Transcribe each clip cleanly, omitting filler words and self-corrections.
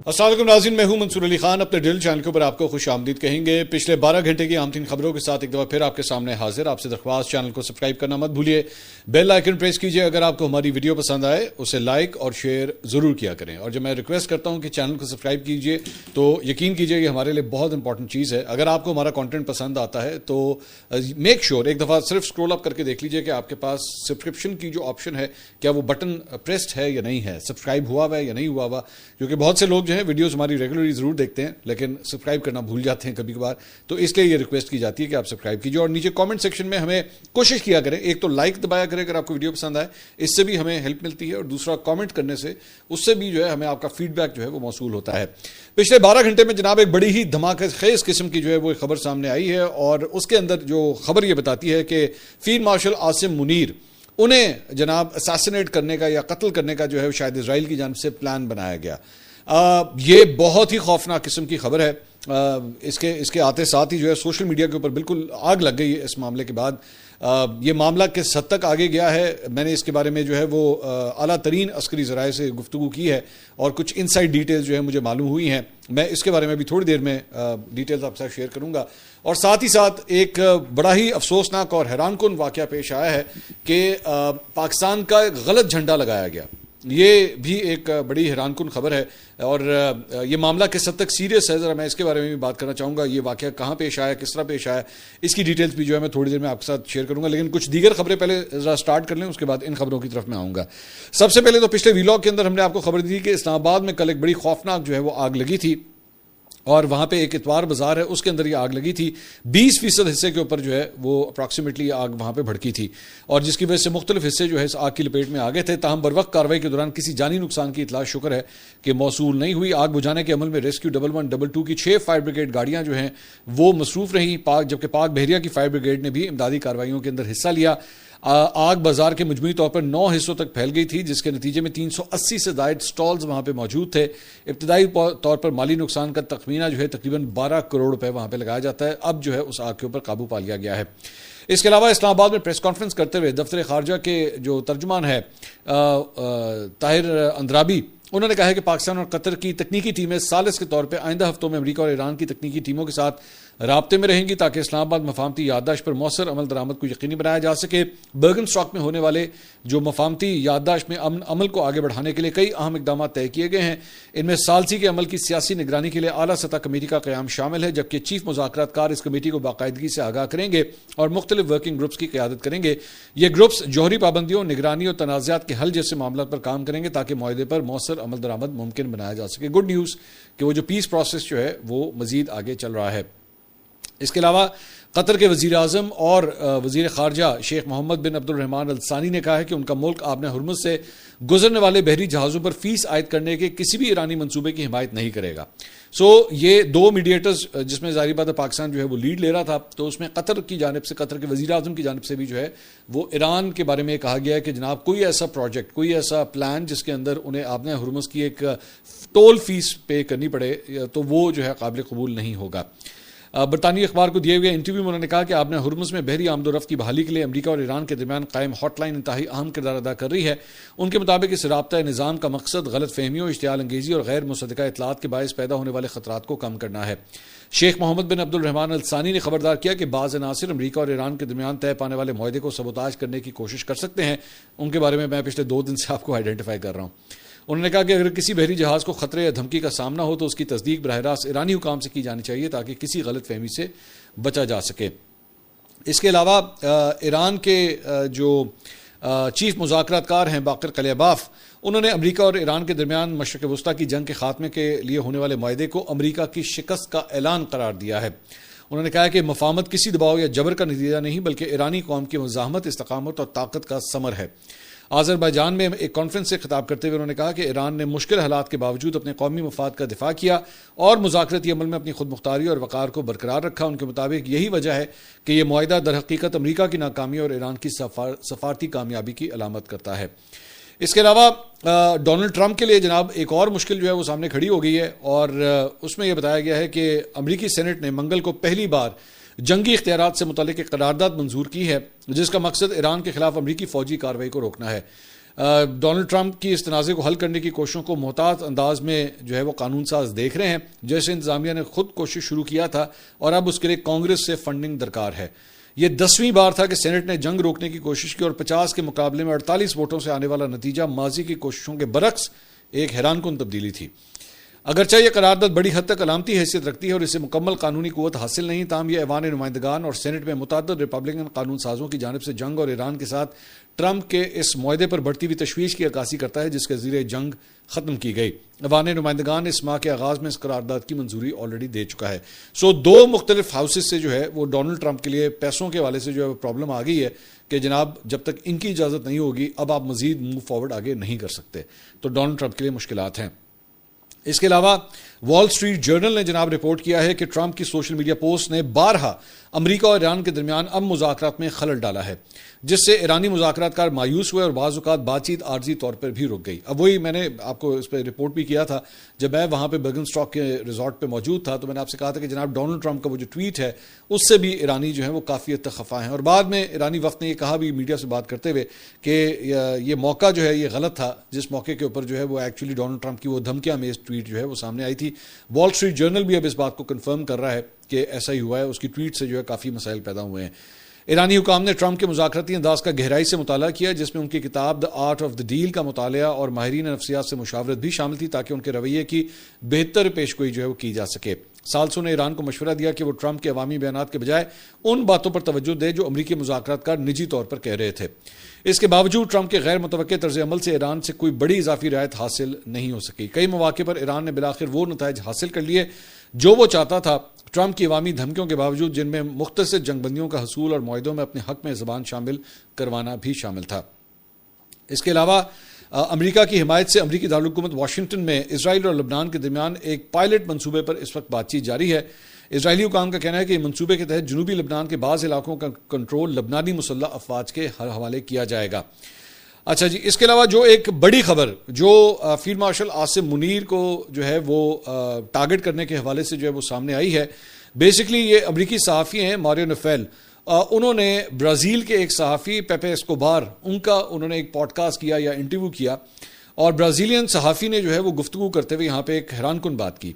السلام علیکم ناظرین، میں ہوں منصور علی خان. اپنے ڈیل چینل کے اوپر آپ کو خوش آمدید کہیں گے. پچھلے 12 گھنٹے کی اہم ترین خبروں کے ساتھ ایک دفعہ پھر آپ کے سامنے حاضر. آپ سے درخواست، چینل کو سبسکرائب کرنا مت بھولیے، بیل آئیکن پریس کیجیے. اگر آپ کو ہماری ویڈیو پسند آئے اسے لائک اور شیئر ضرور کیا کریں. اور جب میں ریکویسٹ کرتا ہوں کہ چینل کو سبسکرائب کیجیے تو یقین کیجیے یہ ہمارے لیے بہت امپورٹنٹ چیز ہے. اگر آپ کو ہمارا کانٹینٹ پسند آتا ہے تو میک شیور ایک دفعہ صرف اسکرول اپ کر کے دیکھ لیجیے کہ آپ کے پاس سبسکرپشن کی جو آپشن ہے کیا وہ بٹن پریسڈ ہے یا نہیں ہے، سبسکرائب ہوا ہوا ہے یا نہیں ہوا ہوا. کیونکہ بہت سے لوگ جو ہیں ویڈیوز ہماری ریگولرلی ضرور دیکھتے ہیں لیکن سبسکرائب کرنا بھول جاتے ہیں کبھی کبھار. تو اس لیے یہ ریکویسٹ کی جاتی ہے کہ آپ سبسکرائب کیجیے اور نیچے کامنٹ سیکشن میں ہمیں کوشش کیا کریں. ایک تو لائک دبایا کریں اگر آپ کو ویڈیو پسند آئے، اس سے بھی ہمیں ہیلپ ملتی ہے، اور دوسرا کامنٹ کرنے سے اس سے بھی جو ہے ہمیں آپ کا فیڈ بیک جو ہے وہ موصول ہوتا ہے. پچھلے 12 گھنٹے میں جناب ایک بڑی ہی دھماکہ خیز قسم کی جو ہے وہ خبر سامنے آئی ہے، اور اس کے اندر جو خبر یہ بتاتی ہے کہ فیلڈ مارشل عاصم منیر انہیں جناب اساسینیٹ کرنے کا یا قتل کرنے کا جو ہے شاید اسرائیل کی جانب سے پلان بنایا گیا. یہ بہت ہی خوفناک قسم کی خبر ہے. اس کے آتے ساتھ ہی جو ہے سوشل میڈیا کے اوپر بالکل آگ لگ گئی ہے اس معاملے کے بعد. یہ معاملہ کس حد تک آگے گیا ہے، میں نے اس کے بارے میں جو ہے وہ اعلیٰ ترین عسکری ذرائع سے گفتگو کی ہے اور کچھ انسائڈ ڈیٹیلز جو ہے مجھے معلوم ہوئی ہیں. میں اس کے بارے میں بھی تھوڑی دیر میں ڈیٹیلز آپ سے شیئر کروں گا. اور ساتھ ہی ساتھ ایک بڑا ہی افسوسناک اور حیران کن واقعہ پیش آیا ہے کہ پاکستان کا ایک غلط جھنڈا لگایا گیا. یہ بھی ایک بڑی حیران کن خبر ہے اور یہ معاملہ کس حد تک سیریس ہے، ذرا میں اس کے بارے میں بھی بات کرنا چاہوں گا. یہ واقعہ کہاں پیش آیا، کس طرح پیش آیا، اس کی ڈیٹیلز بھی جو ہے میں تھوڑی دیر میں آپ کے ساتھ شیئر کروں گا. لیکن کچھ دیگر خبریں پہلے ذرا سٹارٹ کر لیں، اس کے بعد ان خبروں کی طرف میں آؤں گا. سب سے پہلے تو پچھلے ویلاگ کے اندر ہم نے آپ کو خبر دی کہ اسلام آباد میں کل ایک بڑی خوفناک جو ہے وہ آگ لگی تھی، اور وہاں پہ ایک اتوار بازار ہے، اس کے اندر یہ آگ لگی تھی. 20% حصے کے اوپر جو ہے وہ اپراکسیمیٹلی آگ وہاں پہ بھڑکی تھی، اور جس کی وجہ سے مختلف حصے جو ہے اس آگ کی لپیٹ میں آ گئے تھے. تاہم بروقت کارروائی کے دوران کسی جانی نقصان کی اطلاع شکر ہے کہ موصول نہیں ہوئی. آگ بجھانے کے عمل میں ریسکیو 1122 کی 6 فائر بریگیڈ گاڑیاں جو ہیں وہ مصروف رہیں، جبکہ پاک بحریہ کی فائر بریگیڈ نے بھی امدادی کارروائیوں کے اندر حصہ لیا. آگ بازار کے مجموعی طور پر 9 حصوں تک پھیل گئی تھی، جس کے نتیجے میں 380 سے زائد سٹالز وہاں پہ موجود تھے. ابتدائی طور پر مالی نقصان کا تخمینہ جو ہے تقریباً 12 کروڑ روپے وہاں پہ لگایا جاتا ہے. اب جو ہے اس آگ کے اوپر قابو پا لیا گیا ہے. اس کے علاوہ اسلام آباد میں پریس کانفرنس کرتے ہوئے دفتر خارجہ کے جو ترجمان ہے طاہر اندرابی، انہوں نے کہا ہے کہ پاکستان اور قطر کی تکنیکی ٹیمیں ثالث کے طور پہ آئندہ ہفتوں میں امریکہ اور ایران کی تکنیکی ٹیموں کے ساتھ رابطے میں رہیں گی تاکہ اسلام آباد مفاہمتی یادداشت پر مؤثر عمل درآمد کو یقینی بنایا جا سکے. برگن اسٹاک میں ہونے والے جو مفاہمتی یادداشت میں عمل کو آگے بڑھانے کے لیے کئی اہم اقدامات طے کیے گئے ہیں. ان میں ثالثی کے عمل کی سیاسی نگرانی کے لیے اعلیٰ سطح کمیٹی کا قیام شامل ہے، جبکہ چیف مذاکرات کار اس کمیٹی کو باقاعدگی سے آگاہ کریں گے اور مختلف ورکنگ گروپس کی قیادت کریں گے. یہ گروپس جوہری پابندیوں، نگرانی اور تنازعات کے حل جیسے معاملات پر کام کریں گے تاکہ معاہدے پر مؤثر عمل درآمد ممکن بنایا جا سکے. گڈ نیوز کہ وہ جو پیس پروسیس جو ہے وہ مزید آگے چل رہا ہے. اس کے علاوہ قطر کے وزیر اعظم اور وزیر خارجہ شیخ محمد بن عبد الرحمن الثانی نے کہا ہے کہ ان کا ملک آبِ ہرمز سے گزرنے والے بحری جہازوں پر فیس عائد کرنے کے کسی بھی ایرانی منصوبے کی حمایت نہیں کرے گا. یہ 2 میڈیٹرز جس میں ظاہری بات ہے پاکستان جو ہے وہ لیڈ لے رہا تھا، تو اس میں قطر کی جانب سے، قطر کے وزیر اعظم کی جانب سے بھی جو ہے وہ ایران کے بارے میں کہا گیا ہے کہ جناب کوئی ایسا پروجیکٹ، کوئی ایسا پلان جس کے اندر انہیں آبِ ہرمز کی ایک ٹول فیس پے کرنی پڑے تو وہ جو ہے قابل قبول نہیں ہوگا. برطانوی اخبار کو دیے ہوئے انٹرویو میں انہوں نے کہا کہ آبِ ہرمز میں بحری آمد و رفت کی بحالی کے لیے امریکہ اور ایران کے درمیان قائم ہاٹ لائن انتہائی اہم کردار ادا کر رہی ہے. ان کے مطابق اس رابطہ نظام کا مقصد غلط فہمیوں، اشتعال انگیزی اور غیر مصدقہ اطلاعات کے باعث پیدا ہونے والے خطرات کو کم کرنا ہے. شیخ محمد بن عبد الرحمن الثانی نے خبردار کیا کہ بعض عناصر امریکہ اور ایران کے درمیان طے پانے والے معاہدے کو سبوتاژ کرنے کی کوشش کر سکتے ہیں. ان کے بارے میں پچھلے 2 دن سے آپ کو آئیڈینٹیفائی کر رہا ہوں. انہوں نے کہا کہ اگر کسی بحری جہاز کو خطرے یا دھمکی کا سامنا ہو تو اس کی تصدیق براہ راست ایرانی حکام سے کی جانی چاہیے تاکہ کسی غلط فہمی سے بچا جا سکے. اس کے علاوہ ایران کے جو چیف مذاکرات کار ہیں باقر قلیباف، انہوں نے امریکہ اور ایران کے درمیان مشرق وسطیٰ کی جنگ کے خاتمے کے لیے ہونے والے معاہدے کو امریکہ کی شکست کا اعلان قرار دیا ہے. انہوں نے کہا کہ مفاہمت کسی دباؤ یا جبر کا نتیجہ نہیں بلکہ ایرانی قوم کی مزاحمت، استقامت اور طاقت کا ثمر ہے. آذربائیجان میں ایک کانفرنس سے خطاب کرتے ہوئے انہوں نے کہا کہ ایران نے مشکل حالات کے باوجود اپنے قومی مفاد کا دفاع کیا اور مذاکراتی عمل میں اپنی خود مختاری اور وقار کو برقرار رکھا. ان کے مطابق یہی وجہ ہے کہ یہ معاہدہ در حقیقت امریکہ کی ناکامی اور ایران کی سفارتی کامیابی کی علامت کرتا ہے. اس کے علاوہ ڈونلڈ ٹرمپ کے لیے جناب ایک اور مشکل جو ہے وہ سامنے کھڑی ہو گئی ہے، اور اس میں یہ بتایا گیا ہے کہ امریکی سینٹ نے منگل کو پہلی بار جنگی اختیارات سے متعلق ایک قرارداد منظور کی ہے جس کا مقصد ایران کے خلاف امریکی فوجی کارروائی کو روکنا ہے. ڈونلڈ ٹرمپ کی اس تنازع کو حل کرنے کی کوششوں کو محتاط انداز میں جو ہے وہ قانون ساز دیکھ رہے ہیں. جیسے انتظامیہ نے خود کوشش شروع کیا تھا اور اب اس کے لیے کانگریس سے فنڈنگ درکار ہے. یہ 10ویں بار تھا کہ سینٹ نے جنگ روکنے کی کوشش کی اور 50 کے مقابلے میں 48 ووٹوں سے آنے والا نتیجہ ماضی کی کوششوں کے برعکس ایک حیران کن تبدیلی تھی. اگرچہ یہ قرارداد بڑی حد تک علامتی حیثیت رکھتی ہے اور اسے مکمل قانونی قوت حاصل نہیں، تاہم یہ ایوان نمائندگان اور سینٹ میں متعدد ریپبلکن قانون سازوں کی جانب سے جنگ اور ایران کے ساتھ ٹرمپ کے اس معاہدے پر بڑھتی ہوئی تشویش کی عکاسی کرتا ہے جس کے ذریعے جنگ ختم کی گئی. ایوان نمائندگان اس ماہ کے آغاز میں اس قرارداد کی منظوری آلریڈی دے چکا ہے. دو مختلف ہاؤسز سے جو ہے وہ ڈونلڈ ٹرمپ کے لیے پیسوں کے حوالے سے جو ہے پرابلم آ گئی ہے کہ جناب جب تک ان کی اجازت نہیں ہوگی اب آپ مزید موو فارورڈ آگے نہیں کر سکتے. تو ڈونلڈ ٹرمپ کے لیے مشکلات ہیں. اس کے علاوہ وال سٹریٹ جرنل نے جناب رپورٹ کیا ہے کہ ٹرمپ کی سوشل میڈیا پوسٹ نے بارہا امریکہ اور ایران کے درمیان اب مذاکرات میں خلل ڈالا ہے، جس سے ایرانی مذاکرات کار مایوس ہوئے اور بعض اوقات بات چیت عارضی طور پر بھی رک گئی. اب وہی میں نے آپ کو اس پہ رپورٹ بھی کیا تھا جب میں وہاں پہ برگن اسٹاک کے ریزورٹ پہ موجود تھا، تو میں نے آپ سے کہا تھا کہ جناب ڈونلڈ ٹرمپ کا وہ جو ٹویٹ ہے اس سے بھی ایرانی جو ہے وہ کافی حد تک خفا ہیں. اور بعد میں ایرانی وفد نے یہ کہا بھی میڈیا سے بات کرتے ہوئے کہ یہ موقع جو ہے یہ غلط تھا جس موقع کے اوپر جو ہے وہ ایکچولی ڈونلڈ ٹرمپ کی وہ دھمکیاں میں ٹویٹ جو ہے وہ سامنے آئی تھی. وال سٹریٹ جرنل بھی اب اس بات کو کنفرم کر رہا ہے کہ ایسا ہی ہوا ہے. اس کی ٹویٹ سے جو ہے کافی مسائل پیدا ہوئے ہیں. ایرانی حکام نے ٹرمپ کے مذاکراتی انداز کا گہرائی سے مطالعہ کیا، جس میں ان کی کتاب the art of the deal کا مطالعہ اور ماہرین نفسیات سے مشاورت بھی شامل تھی تاکہ ان کے رویے کی بہتر پیشگوئی جو ہے وہ کی جا سکے. سالسوں نے ایران کو مشورہ دیا کہ وہ ٹرمپ کے عوامی بیانات کے بجائے ان باتوں پر توجہ دے جو امریکی مذاکرات کار نجی طور پر کہہ رہے تھے. اس کے باوجود ٹرمپ کے غیر متوقع طرز عمل سے ایران سے کوئی بڑی اضافی رعایت حاصل نہیں ہو سکی. کئی مواقع پر ایران نے بالآخر وہ نتائج حاصل کر لیے جو وہ چاہتا تھا، ٹرمپ کی عوامی دھمکیوں کے باوجود، جن میں مختصر جنگ بندیوں کا حصول اور معاہدوں میں اپنے حق میں زبان شامل کروانا بھی شامل تھا. اس کے علاوہ امریکہ کی حمایت سے امریکی دارالحکومت واشنگٹن میں اسرائیل اور لبنان کے درمیان ایک پائلٹ منصوبے پر اس وقت بات چیت جاری ہے. اسرائیلی حکام کا کہنا ہے کہ منصوبے کے تحت جنوبی لبنان کے بعض علاقوں کا کنٹرول لبنانی مسلح افواج کے حوالے کیا جائے گا. اچھا جی، اس کے علاوہ جو ایک بڑی خبر جو فیلڈ مارشل عاصم منیر کو جو ہے وہ ٹارگٹ کرنے کے حوالے سے جو ہے وہ سامنے آئی ہے. بیسکلی یہ امریکی صحافی ہیں ماریو نفیل، انہوں نے برازیل کے ایک صحافی پیپے اسکوبار انہوں نے ایک پوڈ کاسٹ کیا یا انٹرویو کیا، اور برازیلین صحافی نے جو ہے وہ گفتگو کرتے ہوئے یہاں پہ ایک حیران کن بات کی.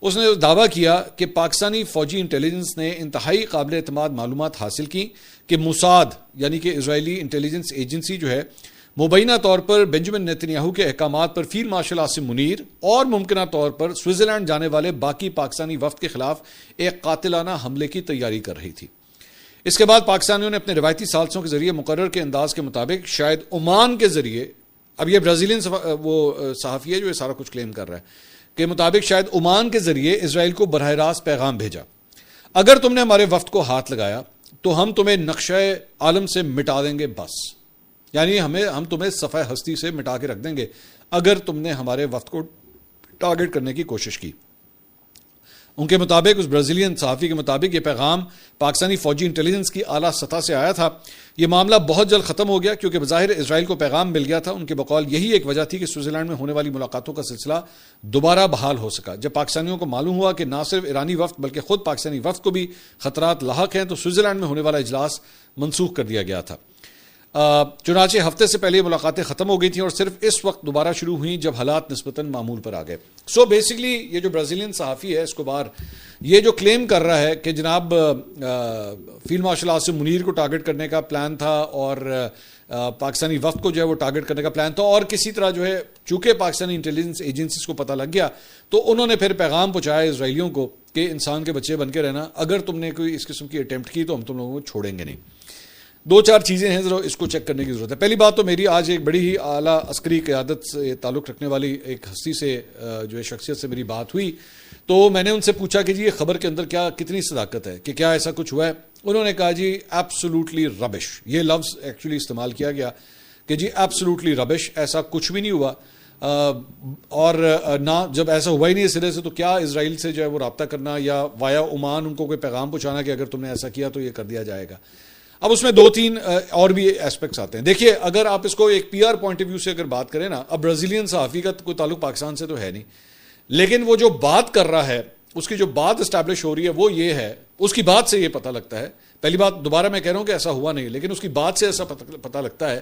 اس نے دعویٰ کیا کہ پاکستانی فوجی انٹیلیجنس نے انتہائی قابل اعتماد معلومات حاصل کی کہ موساد یعنی کہ اسرائیلی انٹیلیجنس ایجنسی جو ہے مبینہ طور پر بنجمن نیتنیاہو کے احکامات پر فیلڈ مارشل عاصم منیر اور ممکنہ طور پر سوئٹزرلینڈ جانے والے باقی پاکستانی وفد کے خلاف ایک قاتلانہ حملے کی تیاری کر رہی تھی. اس کے بعد پاکستانیوں نے اپنے روایتی ثالثوں کے ذریعے مقرر کے انداز کے مطابق شاید عمان کے ذریعے، اب یہ برازیلین وہ صحافی ہے جو یہ سارا کچھ کلیم کر رہا ہے کہ مطابق شاید عمان کے ذریعے اسرائیل کو براہ راست پیغام بھیجا، اگر تم نے ہمارے وفد کو ہاتھ لگایا تو ہم تمہیں نقشہ عالم سے مٹا دیں گے، بس یعنی ہم تمہیں صفحہ ہستی سے مٹا کے رکھ دیں گے اگر تم نے ہمارے وفد کو ٹارگٹ کرنے کی کوشش کی. ان کے مطابق، اس برازیلین صحافی کے مطابق، یہ پیغام پاکستانی فوجی انٹیلیجنس کی اعلیٰ سطح سے آیا تھا. یہ معاملہ بہت جلد ختم ہو گیا کیونکہ بظاہر اسرائیل کو پیغام مل گیا تھا. ان کے بقول یہی ایک وجہ تھی کہ سوئٹزرلینڈ میں ہونے والی ملاقاتوں کا سلسلہ دوبارہ بحال ہو سکا. جب پاکستانیوں کو معلوم ہوا کہ نہ صرف ایرانی وفد بلکہ خود پاکستانی وفد کو بھی خطرات لاحق ہیں، تو سوئٹزرلینڈ میں ہونے والا اجلاس منسوخ کر دیا گیا تھا. چنانچہ ہفتے سے پہلے ملاقاتیں ختم ہو گئی تھیں اور صرف اس وقت دوبارہ شروع ہوئیں جب حالات نسبتاً معمول پر آ گئے. سو بیسکلی یہ جو برازیلین صحافی ہے اسکوبار، یہ جو کلیم کر رہا ہے کہ جناب فیلڈ مارشل عاصم منیر کو ٹارگٹ کرنے کا پلان تھا اور پاکستانی وفد کو جو ہے وہ ٹارگٹ کرنے کا پلان تھا، اور کسی طرح جو ہے چونکہ پاکستانی انٹیلیجنس ایجنسیز کو پتہ لگ گیا تو انہوں نے پھر پیغام پہنچایا اسرائیلیوں کو کہ انسان کے بچے بن کے رہنا، اگر تم نے کوئی اس قسم کی اٹیمپٹ کی تو ہم تم لوگوں کو چھوڑیں گے نہیں. دو چار چیزیں ہیں ذرا اس کو چیک کرنے کی ضرورت ہے. پہلی بات تو میری آج ایک بڑی ہی اعلیٰ عسکری قیادت سے تعلق رکھنے والی ایک ہستی سے جو ہے شخصیت سے میری بات ہوئی، تو میں نے ان سے پوچھا کہ جی یہ خبر کے اندر کتنی صداقت ہے، کہ کیا ایسا کچھ ہوا ہے. انہوں نے کہا جی ایبسولوٹلی ربش، یہ لفظ ایکچولی استعمال کیا گیا کہ جی ایبسولوٹلی ربش، ایسا کچھ بھی نہیں ہوا، اور نہ جب ایسا ہوا ہی نہیں سرے سے تو کیا اسرائیل سے جو ہے وہ رابطہ کرنا یا وایا عمان ان کو کوئی پیغام پہنچانا کہ اگر تم نے ایسا کیا تو یہ کر دیا جائے گا. اب اس میں دو تین اور بھی ایسپیکٹس آتے ہیں. دیکھیے اگر آپ اس کو ایک P R point of view سے اگر بات کریں نا، اب برازیلین صحافی کا کوئی تعلق پاکستان سے تو ہے نہیں، لیکن وہ جو بات کر رہا ہے اس کی جو بات اسٹیبلش ہو رہی ہے وہ یہ ہے اس کی بات سے یہ پتہ لگتا ہے. پہلی بات دوبارہ میں کہہ رہا ہوں کہ ایسا ہوا نہیں, لیکن اس کی بات سے ایسا پتہ لگتا ہے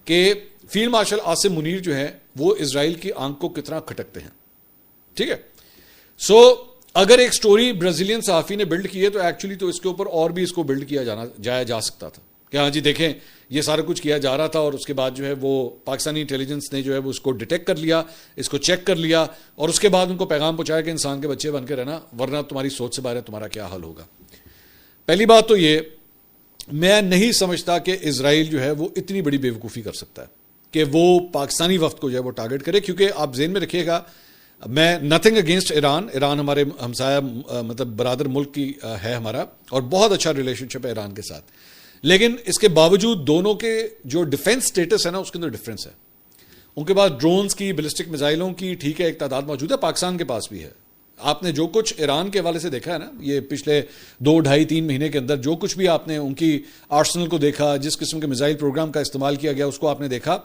کہ فیلڈ مارشل عاصم منیر جو ہے وہ اسرائیل کی آنکھ کو کتنا کھٹکتے ہیں. ٹھیک ہے, سو اگر ایک سٹوری برازیلین صحافی نے بلڈ کی ہے تو ایکچولی تو اس کے اوپر اور بھی اس کو بلڈ کیا جایا جا سکتا تھا کہ ہاں جی دیکھیں یہ سارا کچھ کیا جا رہا تھا, اور اس کے بعد جو ہے وہ پاکستانی انٹیلیجنس نے جو ہے وہ اس کو ڈیٹیکٹ کر لیا, اس کو چیک کر لیا, اور اس کے بعد ان کو پیغام پہنچایا کہ انسان کے بچے بن کے رہنا ورنہ تمہاری سوچ سے باہر ہے, تمہارا کیا حل ہوگا. پہلی بات تو یہ, میں نہیں سمجھتا کہ اسرائیل جو ہے وہ اتنی بڑی بیوقوفی کر سکتا ہے کہ وہ پاکستانی وفد کو جو ہے وہ ٹارگٹ کرے, کیونکہ آپ ذہن میں رکھیے گا میں نتھنگ اگینسٹ ایران ہمارے ہمسایہ مطلب برادر ملک کی ہے ہمارا, اور بہت اچھا ریلیشن شپ ہے ایران کے ساتھ, لیکن اس کے باوجود دونوں کے جو ڈیفنس سٹیٹس ہے نا اس کے اندر ڈفرینس ہے. ان کے پاس ڈرونز کی, بیلسٹک میزائلوں کی ٹھیک ہے ایک تعداد موجود ہے, پاکستان کے پاس بھی ہے. آپ نے جو کچھ ایران کے حوالے سے دیکھا ہے نا یہ پچھلے 2-2.5-3 مہینے کے اندر, جو کچھ بھی آپ نے ان کی آرسنل کو دیکھا, جس قسم کے میزائل پروگرام کا استعمال کیا گیا اس کو آپ نے دیکھا,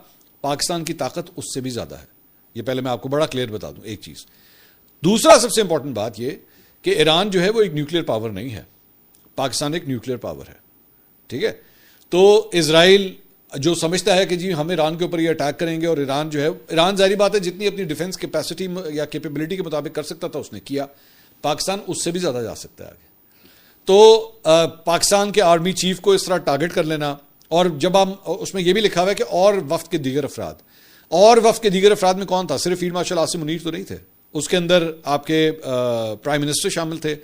پاکستان کی طاقت اس سے بھی زیادہ ہے. یہ پہلے میں آپ کو بڑا کلیئر بتا دوں ایک چیز. دوسرا سب سے امپورٹنٹ بات یہ کہ ایران جو ہے وہ ایک نیوکلیئر پاور نہیں ہے, پاکستان ایک نیوکلیئر پاور ہے. ٹھیک ہے, تو اسرائیل جو سمجھتا ہے کہ جی ہم ایران کے اوپر یہ اٹیک کریں گے, اور ایران جو ہے, ایران ظاہری بات ہے جتنی اپنی ڈیفنس کیپیسٹی یا کیپیبلٹی کے مطابق کر سکتا تھا اس نے کیا, پاکستان اس سے بھی زیادہ جا سکتا ہے آگے. تو پاکستان کے آرمی چیف کو اس طرح ٹارگٹ کر لینا, اور جب ہم اس میں یہ بھی لکھا ہوا ہے کہ اور وفد کے دیگر افراد, اور وفد کے دیگر افراد میں کون تھا, صرف فیلڈ مارشل عاصم منیر تو نہیں تھے, اس کے اندر آپ کے پرائم منسٹر شامل تھے,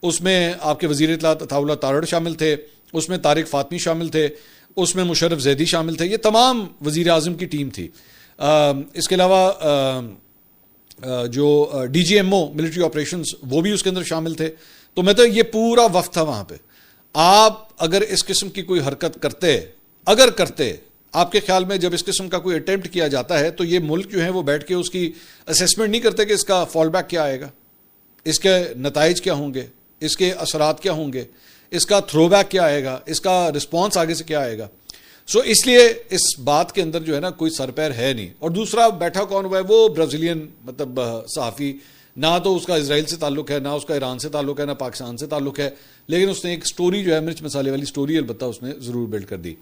اس میں آپ کے وزیر اطلاعات عطا اللہ تارڑ شامل تھے, اس میں طارق فاطمی شامل تھے, اس میں مشرف زیدی شامل تھے, یہ تمام وزیر اعظم کی ٹیم تھی. اس کے علاوہ جو D G M O military operations وہ بھی اس کے اندر شامل تھے. تو میں تو یہ پورا وفد تھا وہاں پہ. آپ اگر اس قسم کی کوئی حرکت کرتے, آپ کے خیال میں جب اس قسم کا کوئی اٹیمپٹ کیا جاتا ہے تو یہ ملک جو ہے وہ بیٹھ کے اس کی اسیسمنٹ نہیں کرتے کہ اس کا فال بیک کیا آئے گا, اس کے نتائج کیا ہوں گے, اس کے اثرات کیا ہوں گے, اس کا تھرو بیک کیا آئے گا, اس کا رسپانس آگے سے کیا آئے گا. سو اس لیے اس بات کے اندر جو ہے نا کوئی سر پیر ہے نہیں. اور دوسرا بیٹھا کون ہوا ہے, وہ برازیلین مطلب صحافی, نہ تو اس کا اسرائیل سے تعلق ہے, نہ اس کا ایران سے تعلق ہے, نہ پاکستان سے تعلق ہے, لیکن اس نے ایک سٹوری جو ہے مرچ مسالے والی سٹوری البتہ اس نے ضرور بلڈ کر دی.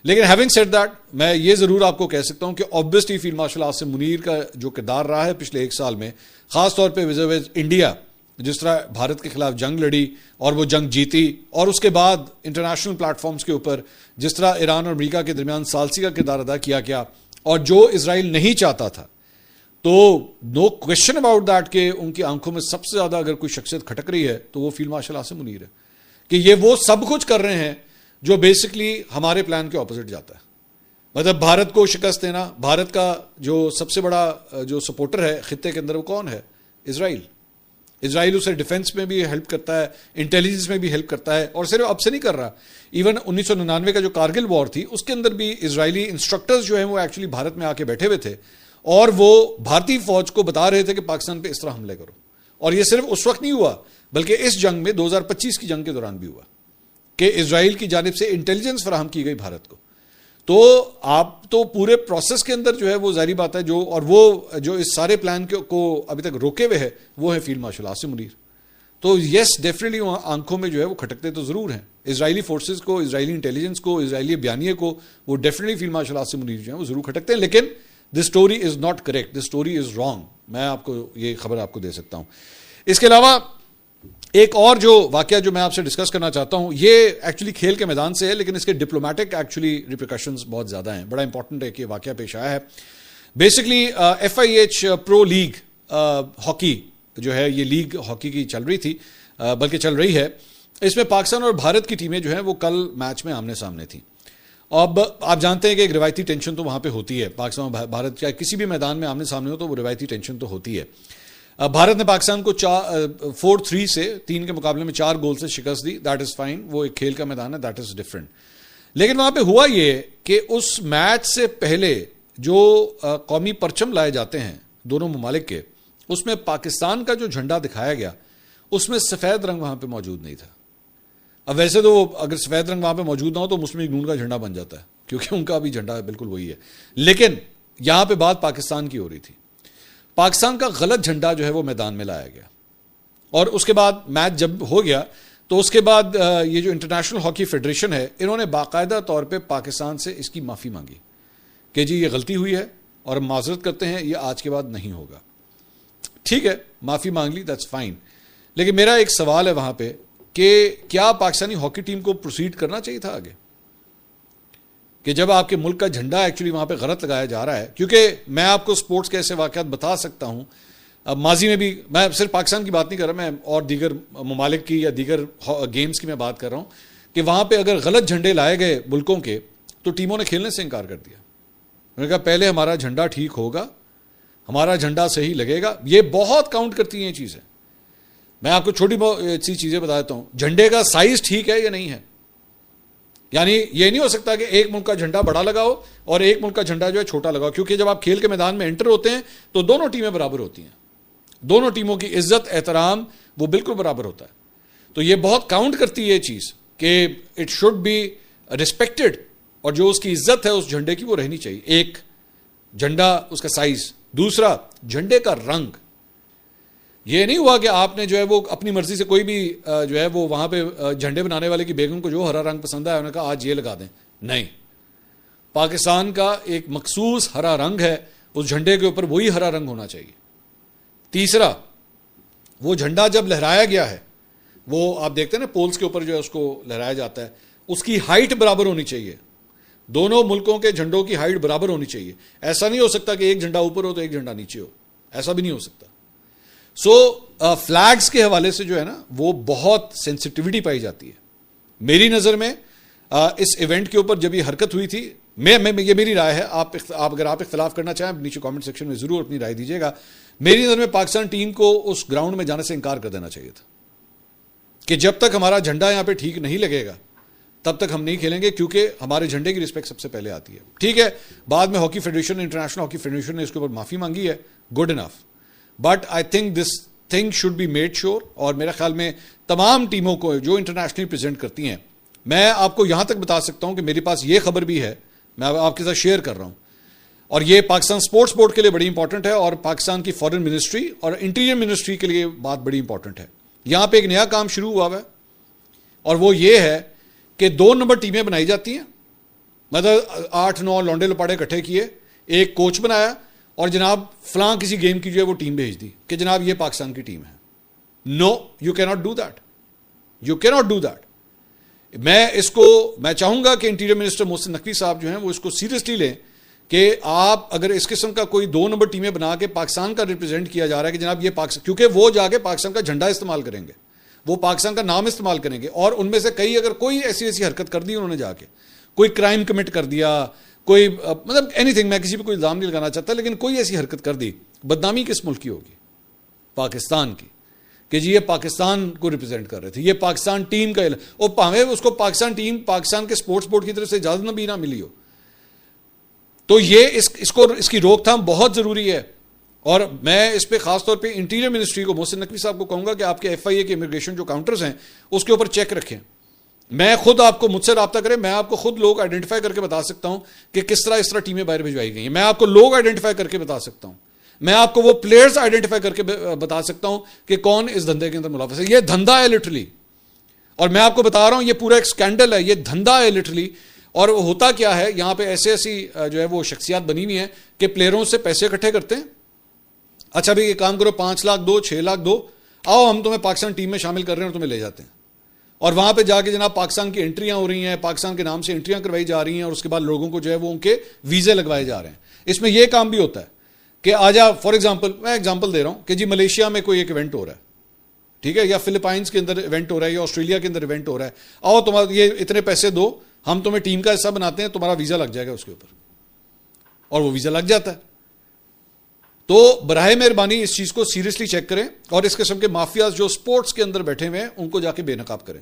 لیکن ہیونگ سیڈ دیٹ, میں یہ ضرور آپ کو کہہ سکتا ہوں کہ obviously field marshal Asim Munir کا جو کردار رہا ہے پچھلے 1 سال میں, خاص طور پہ وز انڈیا, جس طرح بھارت کے خلاف جنگ لڑی اور وہ جنگ جیتی, اور اس کے بعد انٹرنیشنل پلیٹ فارمز کے اوپر جس طرح ایران اور امریکہ کے درمیان ثالثی کا کردار ادا کیا گیا, اور جو اسرائیل نہیں چاہتا تھا, تو نو کوشچن اباؤٹ دیٹ کہ ان کی آنکھوں میں سب سے زیادہ اگر کوئی شخصیت کھٹک رہی ہے تو وہ فیلڈ مارشل عاصم منیر ہے, کہ یہ وہ سب کچھ کر رہے ہیں جو بیسکلی ہمارے پلان کے اپوزٹ جاتا ہے. مطلب بھارت کو شکست دینا, بھارت کا جو سب سے بڑا جو سپورٹر ہے خطے کے اندر وہ کون ہے, اسرائیل. اسرائیل اسے ڈیفنس میں بھی ہیلپ کرتا ہے, انٹیلیجنس میں بھی ہیلپ کرتا ہے, اور صرف اب سے نہیں کر رہا, ایون 1999 کا جو کارگل وار تھی اس کے اندر بھی اسرائیلی انسٹرکٹرز جو ہیں وہ ایکچولی بھارت میں آ کے بیٹھے ہوئے تھے, اور وہ بھارتی فوج کو بتا رہے تھے کہ پاکستان پہ اس طرح حملے کرو. اور یہ صرف اس وقت نہیں ہوا بلکہ اس جنگ میں 2025 کی جنگ کے دوران بھی ہوا کہ اسرائیل کی جانب سے انٹیلیجنس فراہم کی گئی بھارت کو. تو آپ تو پورے پروسیس کے اندر جو ہے وہ ظاہری بات ہے اور وہ جو اس سارے پلان کو ابھی تک روکے ہوئے ہے وہ ہے فیلڈ مارشل عاصم منیر. تو یس ڈیفینیٹلی آنکھوں میں جو ہے وہ کھٹکتے تو ضرور ہیں اسرائیلی فورسز کو, اسرائیلی انٹیلیجنس کو, اسرائیلی بیانیے کو, وہ definitely field marshal Asim Munir جو ہیں وہ ضرور کھٹکتے ہیں. لیکن this story is not correct, this story is wrong. میں آپ کو یہ خبر آپ کو دے سکتا ہوں. اس کے علاوہ ایک اور جو واقعہ جو میں آپ سے ڈسکس کرنا چاہتا ہوں, یہ ایکچولی کھیل کے میدان سے ہے لیکن اس کے ڈپلومیٹک ایکچولی ریپریکاشنز بہت زیادہ ہیں. بڑا امپورٹنٹ ہے کہ واقعہ پیش آیا ہے. بیسکلی FIH پرو لیگ ہاکی جو ہے, یہ لیگ ہاکی کی چل رہی تھی, بلکہ چل رہی ہے. اس میں پاکستان اور بھارت کی ٹیمیں جو ہیں وہ کل میچ میں آمنے سامنے تھیں. اب آپ جانتے ہیں کہ ایک روایتی ٹینشن تو وہاں پہ ہوتی ہے, پاکستان اور بھارت کا کسی بھی میدان میں آمنے سامنے ہو تو وہ روایتی ٹینشن تو ہوتی ہے. بھارت نے پاکستان کو 4-3 سے 3 کے مقابلے میں 4 گول سے شکست دی. دیٹ از فائن, وہ ایک کھیل کا میدان ہے, دیٹ از ڈفرینٹ. لیکن وہاں پہ ہوا یہ کہ اس میچ سے پہلے جو قومی پرچم لائے جاتے ہیں دونوں ممالک کے, اس میں پاکستان کا جو جھنڈا دکھایا گیا اس میں سفید رنگ وہاں پہ موجود نہیں تھا. اب ویسے تو اگر سفید رنگ وہاں پہ موجود نہ ہو تو مسلم لیگ نون کا جھنڈا بن جاتا ہے کیونکہ ان کا بھی جھنڈا بالکل وہی ہے. لیکن یہاں پہ بات پاکستان کی ہو رہی تھی. پاکستان کا غلط جھنڈا جو ہے وہ میدان میں لایا گیا, اور اس کے بعد میچ جب ہو گیا تو اس کے بعد یہ جو انٹرنیشنل ہاکی فیڈریشن ہے انہوں نے باقاعدہ طور پہ پاکستان سے اس کی معافی مانگی کہ جی یہ غلطی ہوئی ہے اور ہم معذرت کرتے ہیں, یہ آج کے بعد نہیں ہوگا. ٹھیک ہے, معافی مانگ لی, دیٹس فائن. لیکن میرا ایک سوال ہے وہاں پہ کہ کیا پاکستانی ہاکی ٹیم کو پروسیڈ کرنا چاہیے تھا آگے, کہ جب آپ کے ملک کا جھنڈا ایکچولی وہاں پہ غلط لگایا جا رہا ہے. کیونکہ میں آپ کو سپورٹس کے ایسے واقعات بتا سکتا ہوں, اب ماضی میں بھی, میں صرف پاکستان کی بات نہیں کر رہا, میں اور دیگر ممالک کی یا دیگر گیمز کی میں بات کر رہا ہوں, کہ وہاں پہ اگر غلط جھنڈے لائے گئے ملکوں کے تو ٹیموں نے کھیلنے سے انکار کر دیا. انہوں نے کہا پہلے ہمارا جھنڈا ٹھیک ہوگا, ہمارا جھنڈا صحیح لگے گا. یہ بہت کاؤنٹ کرتی ہیں یہ چیزیں. میں آپ کو چھوٹی سی چیزیں بتا دیتا ہوں, جھنڈے کا سائز ٹھیک ہے یا نہیں ہے. یعنی یہ نہیں ہو سکتا کہ ایک ملک کا جھنڈا بڑا لگاؤ اور ایک ملک کا جھنڈا جو ہے چھوٹا لگاؤ, کیونکہ جب آپ کھیل کے میدان میں انٹر ہوتے ہیں تو دونوں ٹیمیں برابر ہوتی ہیں, دونوں ٹیموں کی عزت احترام وہ بالکل برابر ہوتا ہے. تو یہ بہت کاؤنٹ کرتی ہے یہ چیز کہ اٹ شوڈ بی ریسپیکٹڈ, اور جو اس کی عزت ہے اس جھنڈے کی وہ رہنی چاہیے. ایک جھنڈا, اس کا سائز. دوسرا, جھنڈے کا رنگ. یہ نہیں ہوا کہ آپ نے جو ہے وہ اپنی مرضی سے کوئی بھی جو ہے وہ وہاں پہ جھنڈے بنانے والے کی بیگم کو جو ہرا رنگ پسند ہے انہوں نے کہا آج یہ لگا دیں. نہیں, پاکستان کا ایک مخصوص ہرا رنگ ہے, اس جھنڈے کے اوپر وہی ہرا رنگ ہونا چاہیے. تیسرا, وہ جھنڈا جب لہرایا گیا ہے, وہ آپ دیکھتے ہیں نا پولز کے اوپر جو ہے اس کو لہرایا جاتا ہے, اس کی ہائٹ برابر ہونی چاہیے. دونوں ملکوں کے جھنڈوں کی ہائٹ برابر ہونی چاہیے. ایسا نہیں ہو سکتا کہ ایک جھنڈا اوپر ہو تو ایک جھنڈا نیچے ہو, ایسا بھی نہیں ہو سکتا. سو فلیگز کے حوالے سے جو ہے نا وہ بہت سینسٹیوٹی پائی جاتی ہے. میری نظر میں اس ایونٹ کے اوپر جب یہ حرکت ہوئی تھی, یہ میری رائے ہے, اگر آپ اختلاف کرنا چاہیں نیچے کامنٹ سیکشن میں ضرور اپنی رائے دیجیے گا. میری نظر میں پاکستان ٹیم کو اس گراؤنڈ میں جانے سے انکار کر دینا چاہیے تھا کہ جب تک ہمارا جھنڈا یہاں پہ ٹھیک نہیں لگے گا تب تک ہم نہیں کھیلیں گے, کیونکہ ہمارے جھنڈے کی رسپیکٹ سب سے پہلے آتی ہے. ٹھیک ہے, بعد میں hockey federation, international hockey federation نے اس کے اوپر معافی مانگی ہے, good enough, but I think this thing should be made sure. اور میرے خیال میں تمام ٹیموں کو جو انٹرنیشنلی پریزنٹ کرتی ہیں, میں آپ کو یہاں تک بتا سکتا ہوں کہ میرے پاس یہ خبر بھی ہے, میں آپ کے ساتھ شیئر کر رہا ہوں, اور یہ پاکستان سپورٹس بورڈ کے لیے بڑی امپورٹنٹ ہے, اور پاکستان کی فارن منسٹری اور انٹیریئر منسٹری کے لیے بات بڑی امپورٹنٹ ہے. یہاں پہ ایک نیا کام شروع ہوا ہے, اور وہ یہ ہے کہ 2 نمبر ٹیمیں بنائی جاتی ہیں. مطلب 8-9 لونڈے لپاڑے اکٹھے کیے, ایک کوچ بنایا, اور جناب فلاں کسی گیم کی جو ہے وہ ٹیم بھیج دی کہ جناب یہ پاکستان کی ٹیم ہے. نو, یو کی ناٹ ڈو دیٹ, یو کی ناٹ ڈو دیٹ. میں چاہوں گا کہ انٹیریئر منسٹر محسن نقوی صاحب جو ہیں وہ اس کو سیریسلی لیں کہ آپ اگر اس قسم کا کوئی 2 نمبر ٹیمیں بنا کے پاکستان کا ریپرزینٹ کیا جا رہا ہے کہ جناب یہ پاکستان, کیونکہ وہ جا کے پاکستان کا جھنڈا استعمال کریں گے, وہ پاکستان کا نام استعمال کریں گے, اور ان میں سے کئی اگر کوئی ایسی حرکت کر دی انہوں نے, جا کے کوئی کرائم کمٹ کر دیا, کوئی مطلب اینی تھنگ, میں کسی پہ کوئی الزام نہیں لگانا چاہتا, لیکن کوئی ایسی حرکت کر دی, بدنامی کس ملک کی ہوگی؟ پاکستان کی, کہ جی یہ پاکستان کو ریپرزینٹ کر رہے تھے, یہ پاکستان ٹیم کا, اور پاویں اس کو پاکستان ٹیم پاکستان کے سپورٹس بورڈ کی طرف سے اجازت بھی نہ ملی ہو. تو یہ اس کی روک تھام بہت ضروری ہے. اور میں اس پہ خاص طور پہ انٹیریئر منسٹری کو, محسن نقوی صاحب کو کہوں گا کہ آپ کے ایف آئی اے کے امیگریشن جو کاؤنٹرز ہیں اس کے اوپر چیک رکھیں. میں خود آپ کو, مجھ سے رابطہ کریں, میں آپ کو خود لوگ آئیڈینٹیفائی کر کے بتا سکتا ہوں کہ کس طرح اس طرح ٹیمیں باہر بھجوائی گئی ہیں. میں آپ کو لوگ آئیڈینٹیفائی کر کے بتا سکتا ہوں, میں آپ کو وہ پلیئرز آئیڈینٹیفائی کر کے بتا سکتا ہوں کہ کون اس دھندے کے اندر ملوث ہے. یہ دھندا ہے لٹرلی, اور میں آپ کو بتا رہا ہوں یہ پورا ایک سکینڈل ہے, یہ دھندا ہے لٹرلی. اور ہوتا کیا ہے, یہاں پہ ایسی جو ہے وہ شخصیات بنی ہوئی ہیں کہ پلیئروں سے پیسے اکٹھے کرتے ہیں. اچھا بھائی یہ کام کرو, 5 لاکھ دو, 6 لاکھ دو, آؤ ہم تمہیں پاکستان ٹیم میں شامل کر رہے ہیں, اور تمہیں لے جاتے ہیں. اور وہاں پہ جا کے جناب پاکستان کی انٹریاں ہو رہی ہیں, پاکستان کے نام سے انٹریاں کروائی جا رہی ہیں, اور اس کے بعد لوگوں کو جو ہے وہ ان کے ویزے لگوائے جا رہے ہیں. اس میں یہ کام بھی ہوتا ہے کہ آجا, فار ایگزامپل میں ایگزامپل دے رہا ہوں کہ جی ملیشیا میں کوئی ایک ایونٹ ہو رہا ہے, ٹھیک ہے, یا فلپائنس کے اندر ایونٹ ہو رہا ہے, یا آسٹریلیا کے اندر ایونٹ ہو رہا ہے, آؤ تمہارا یہ اتنے پیسے دو, ہم تمہیں ٹیم کا حصہ بناتے ہیں, تمہارا ویزا لگ جائے گا اس کے اوپر, اور وہ ویزا لگ جاتا ہے. تو براہ مہربانی اس چیز کو سیریسلی چیک کریں, اور اس قسم کے مافیاز جو سپورٹس کے اندر بیٹھے ہوئے ہیں ان کو جا کے بے نقاب کریں,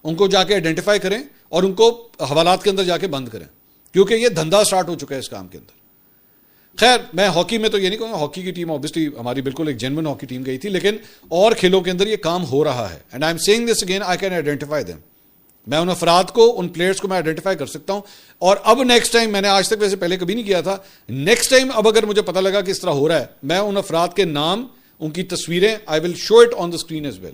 ان کو جا کے آئیڈینٹیفائی کریں, اور ان کو حوالات کے اندر جا کے بند کریں, کیونکہ یہ دھندا سٹارٹ ہو چکا ہے اس کام کے اندر. خیر, میں ہاکی میں تو یہ نہیں کہوں گا, ہاکی کی ٹیم obviously ہماری بالکل ایک جینوئن ہاکی ٹیم گئی تھی, لیکن اور کھیلوں کے اندر یہ کام ہو رہا ہے. And I am seeing this again, I can identify them. میں ان افراد کو, ان پلیئرس کو میں آئیڈینٹیفائی کر سکتا ہوں. اور اب نیکسٹ ٹائم, میں نے آج تک ویسے پہلے کبھی نہیں کیا تھا, نیکسٹ ٹائم اب اگر مجھے پتا لگا کہ اس طرح ہو رہا ہے, میں ان افراد کے نام, ان کی تصویریں, I will show it on the screen as well,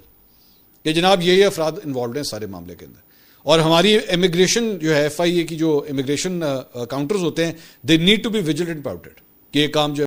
کہ جناب یہ افراد انوالوڈ ہیں سارے معاملے کے اندر. اور ہماری امیگریشن جو ہے ایف آئی اے کی جو امیگریشن کاؤنٹرز ہوتے ہیں they need to be vigilant about it کہ یہ کام جو